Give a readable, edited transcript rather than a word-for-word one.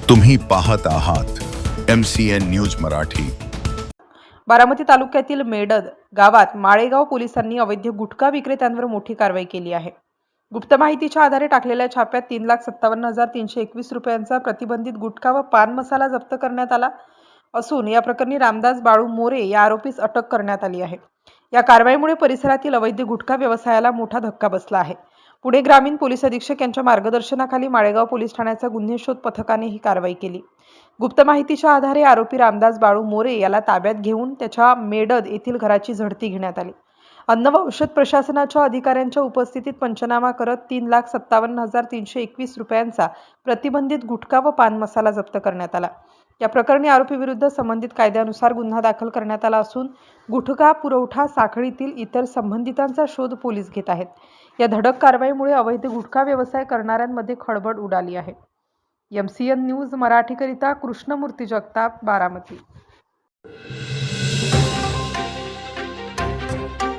तुम्ही पाहत आहात MCN न्यूज मराठी। बारामती तालुक्यातील मेडद गावात माळेगाव पोलिसांनी अवैध गुटखा विक्रेत्यांवर मोठी कारवाई केली आहे। गुप्त माहितीच्या आधारे टाकलेल्या छाप्यात 3,57,321 रुपयांचा प्रतिबंधित गुटखा व पान मसाला जप्त करण्यात आला असून या प्रकरणी रामदास बाळू मोरे या आरोपीस अटक करण्यात आली आहे। या कारवाईमुळे परिसरातील अवैध गुटखा व्यवसायाला मोठा धक्का बसला आहे। पुणे ग्रामीण पोलीस अधीक्षक यांच्या मार्गदर्शनाखाली माळेगाव पोलीस ठाण्याच्या गुन्हे शोध पथकाने ही कारवाई केली। गुप्त माहितीच्या आधारे आरोपी रामदास बाळू मोरे याला ताब्यात घेऊन त्याच्या मेडद येथील घराची झडती घेण्यात आली। अन्न व औषध प्रशासनाच्या अधिकाऱ्यांच्या उपस्थितीत पंचनामा करत 3,57,321 रुपयांचा प्रतिबंधित गुटखा व पान मसाला जप्त करण्यात आला। या प्रकरणी आरोपी विरुद्ध संबंधित कायद्यानुसार गुन्हा दाखल करण्यात आला असून गुटखा पुरवठा साखळीतील इतर संबंधितांचा शोध पोलीस घेत आहेत। या धडक कारवाईमुळे अवैध गुटखा व्यवसाय करणाऱ्यांमध्ये खळबळ उडाली आहे। MCN न्यूज मराठीकरिता कृष्णमूर्ती जगताप, बारामती।